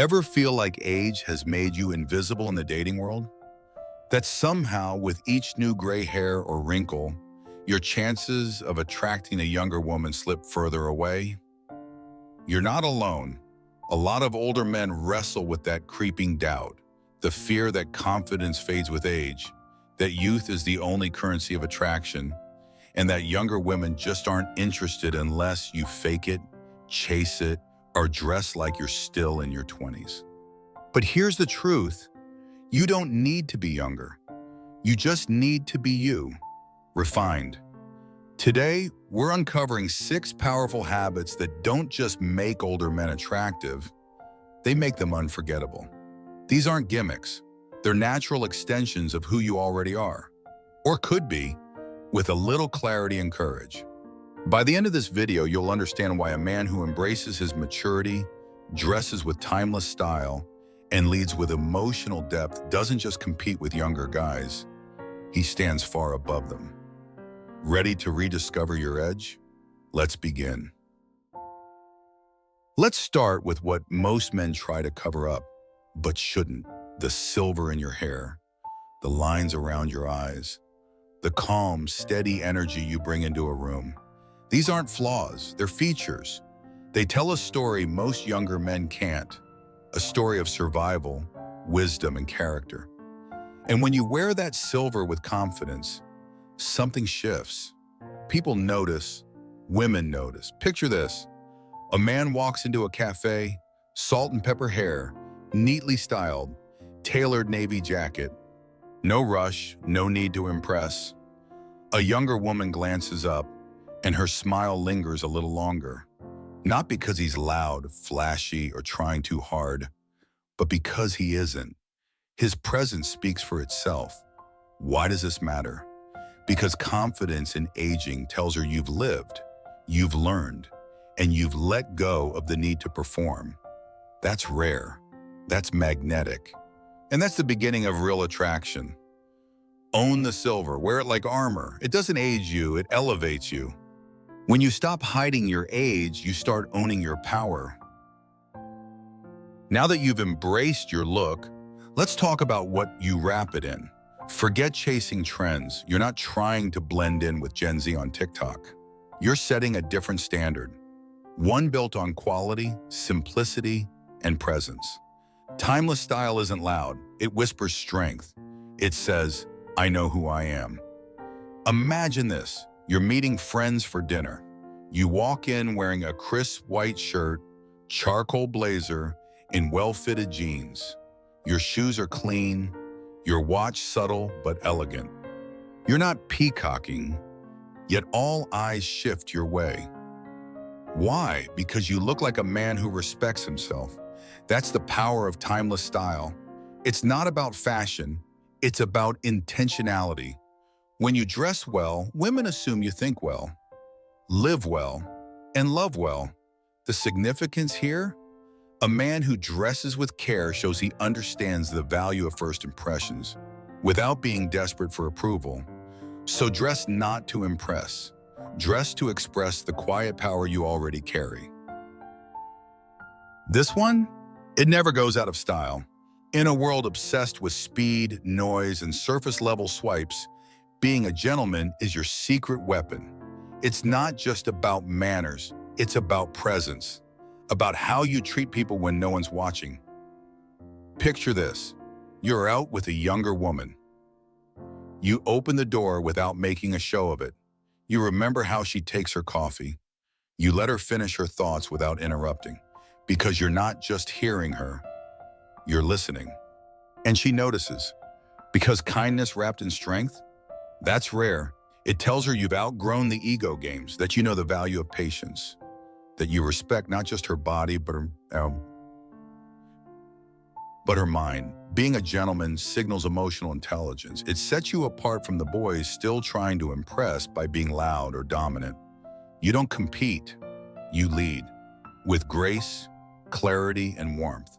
Ever feel like age has made you invisible in the dating world? That somehow, with each new gray hair or wrinkle, your chances of attracting a younger woman slip further away? You're not alone. A lot of older men wrestle with that creeping doubt, the fear that confidence fades with age, that youth is the only currency of attraction, and that younger women just aren't interested unless you fake it, chase it, or dress like you're still in your 20s. But here's the truth. You don't need to be younger. You just need to be you, refined. Today, we're uncovering 6 powerful habits that don't just make older men attractive, they make them unforgettable. These aren't gimmicks. They're natural extensions of who you already are, or could be, with a little clarity and courage. By the end of this video, you'll understand why a man who embraces his maturity, dresses with timeless style, and leads with emotional depth doesn't just compete with younger guys, he stands far above them. Ready to rediscover your edge? Let's begin. Let's start with what most men try to cover up, but shouldn't. The silver in your hair, the lines around your eyes, the calm, steady energy you bring into a room. These aren't flaws, they're features. They tell a story most younger men can't, a story of survival, wisdom, and character. And when you wear that silver with confidence, something shifts. People notice, women notice. Picture this. A man walks into a cafe, salt and pepper hair, neatly styled, tailored navy jacket. No rush, no need to impress. A younger woman glances up, and her smile lingers a little longer. Not because he's loud, flashy, or trying too hard, but because he isn't. His presence speaks for itself. Why does this matter? Because confidence in aging tells her you've lived, you've learned, and you've let go of the need to perform. That's rare. That's magnetic. And that's the beginning of real attraction. Own the silver, wear it like armor. It doesn't age you, it elevates you. When you stop hiding your age, you start owning your power. Now that you've embraced your look, let's talk about what you wrap it in. Forget chasing trends. You're not trying to blend in with Gen Z on TikTok. You're setting a different standard. One built on quality, simplicity, and presence. Timeless style isn't loud. It whispers strength. It says, I know who I am. Imagine this. You're meeting friends for dinner. You walk in wearing a crisp white shirt, charcoal blazer, and well-fitted jeans. Your shoes are clean, your watch subtle but elegant. You're not peacocking, yet all eyes shift your way. Why? Because you look like a man who respects himself. That's the power of timeless style. It's not about fashion, it's about intentionality. When you dress well, women assume you think well, live well, and love well. The significance here? A man who dresses with care shows he understands the value of first impressions without being desperate for approval. So dress not to impress. Dress to express the quiet power you already carry. This one? It never goes out of style. In a world obsessed with speed, noise, and surface-level swipes, being a gentleman is your secret weapon. It's not just about manners, it's about presence, about how you treat people when no one's watching. Picture this. You're out with a younger woman. You open the door without making a show of it. You remember how she takes her coffee. You let her finish her thoughts without interrupting, because you're not just hearing her, you're listening. And she notices, because kindness wrapped in strength, that's rare. It tells her you've outgrown the ego games, that you know the value of patience, that you respect not just her body, but her mind. Being a gentleman signals emotional intelligence. It sets you apart from the boys still trying to impress by being loud or dominant. You don't compete, you lead, with grace, clarity, and warmth.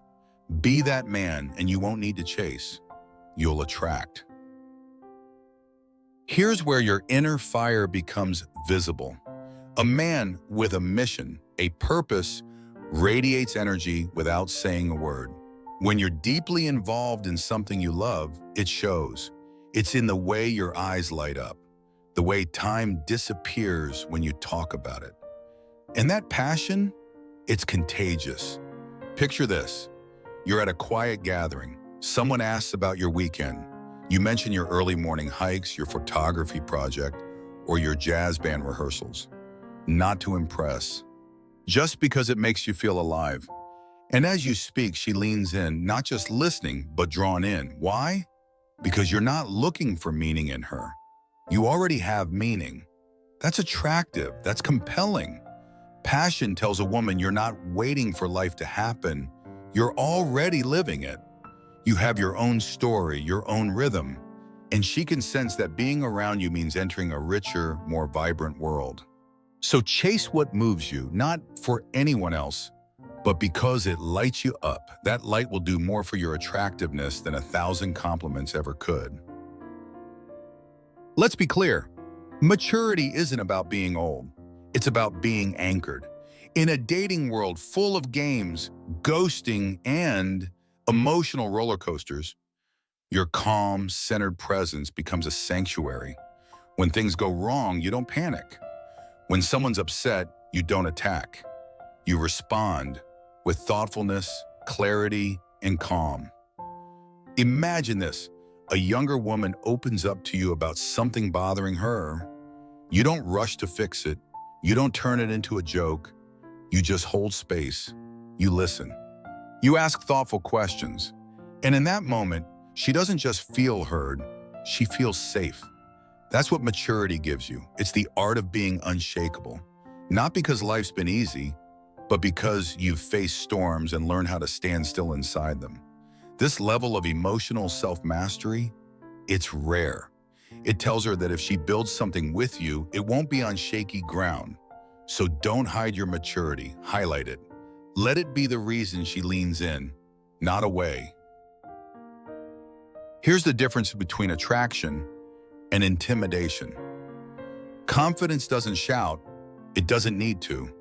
Be that man and you won't need to chase. You'll attract. Here's where your inner fire becomes visible. A man with a mission, a purpose, radiates energy without saying a word. When you're deeply involved in something you love, it shows. It's in the way your eyes light up, the way time disappears when you talk about it. And that passion, it's contagious. Picture this. You're at a quiet gathering. Someone asks about your weekend. You mention your early morning hikes, your photography project, or your jazz band rehearsals. Not to impress, just because it makes you feel alive. And as you speak, she leans in, not just listening, but drawn in. Why? Because you're not looking for meaning in her. You already have meaning. That's attractive. That's compelling. Passion tells a woman you're not waiting for life to happen. You're already living it. You have your own story, your own rhythm, and she can sense that being around you means entering a richer, more vibrant world. So chase what moves you, not for anyone else, but because it lights you up. That light will do more for your attractiveness than 1,000 compliments ever could. Let's be clear. Maturity isn't about being old. It's about being anchored. In a dating world full of games, ghosting, and emotional roller coasters, your calm, centered presence becomes a sanctuary. When things go wrong, you don't panic. When someone's upset, you don't attack. You respond with thoughtfulness, clarity, and calm. Imagine this. A younger woman opens up to you about something bothering her. You don't rush to fix it. You don't turn it into a joke. You just hold space. You listen. You ask thoughtful questions. And in that moment, she doesn't just feel heard, she feels safe. That's what maturity gives you. It's the art of being unshakable. Not because life's been easy, but because you've faced storms and learned how to stand still inside them. This level of emotional self-mastery, it's rare. It tells her that if she builds something with you, it won't be on shaky ground. So don't hide your maturity, highlight it. Let it be the reason she leans in, not away. Here's the difference between attraction and intimidation. Confidence doesn't shout, it doesn't need to.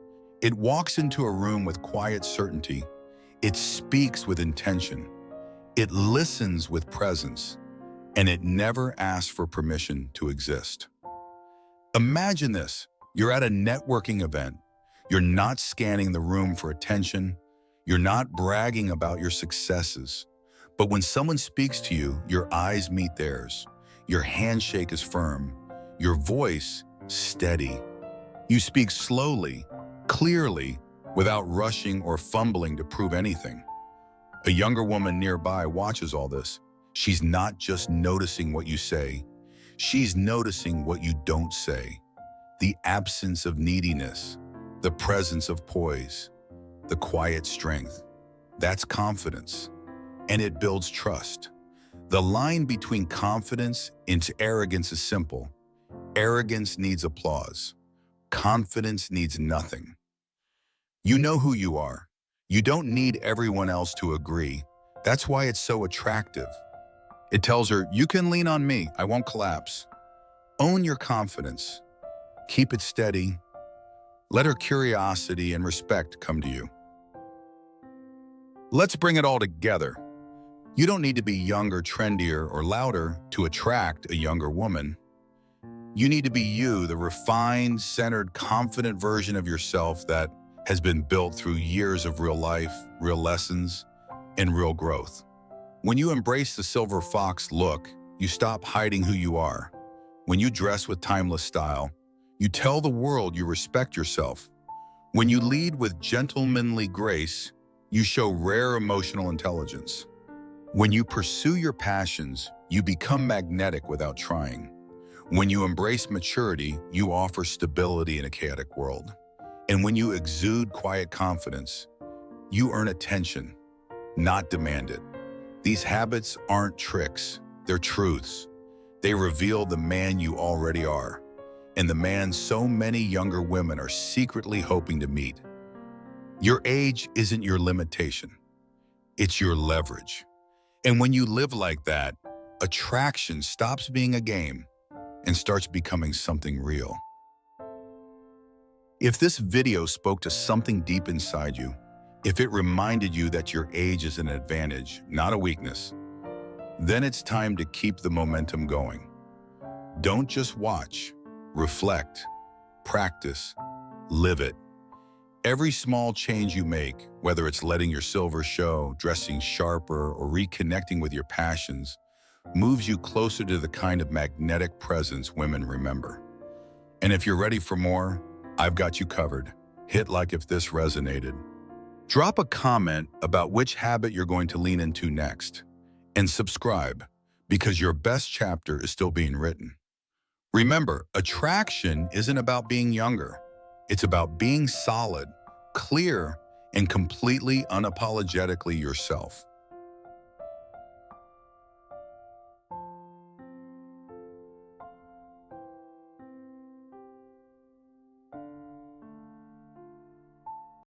It walks into a room with quiet certainty. It speaks with intention. It listens with presence. And it never asks for permission to exist. Imagine this. You're at a networking event. You're not scanning the room for attention. You're not bragging about your successes. But when someone speaks to you, your eyes meet theirs. Your handshake is firm. Your voice steady. You speak slowly, clearly, without rushing or fumbling to prove anything. A younger woman nearby watches all this. She's not just noticing what you say. She's noticing what you don't say. The absence of neediness, the presence of poise, the quiet strength. That's confidence, and it builds trust. The line between confidence and arrogance is simple. Arrogance needs applause. Confidence needs nothing. You know who you are. You don't need everyone else to agree. That's why it's so attractive. It tells her, you can lean on me, I won't collapse. Own your confidence. Keep it steady. Let her curiosity and respect come to you. Let's bring it all together. You don't need to be younger, trendier, or louder to attract a younger woman. You need to be you, the refined, centered, confident version of yourself that has been built through years of real life, real lessons, and real growth. When you embrace the silver fox look, you stop hiding who you are. When you dress with timeless style, you tell the world you respect yourself. When you lead with gentlemanly grace, you show rare emotional intelligence. When you pursue your passions, you become magnetic without trying. When you embrace maturity, you offer stability in a chaotic world. And when you exude quiet confidence, you earn attention, not demand it. These habits aren't tricks, they're truths. They reveal the man you already are, and the man so many younger women are secretly hoping to meet. Your age isn't your limitation, it's your leverage. And when you live like that, attraction stops being a game and starts becoming something real. If this video spoke to something deep inside you, If it reminded you that your age is an advantage, not a weakness, then it's time to keep the momentum going. Don't just watch, reflect, practice, live it. Every small change you make, whether it's letting your silver show, dressing sharper, or reconnecting with your passions, moves you closer to the kind of magnetic presence women remember. And if you're ready for more, I've got you covered. Hit like if this resonated. Drop a comment about which habit you're going to lean into next. And subscribe, because your best chapter is still being written. Remember, attraction isn't about being younger. It's about being solid, clear, and completely unapologetically yourself.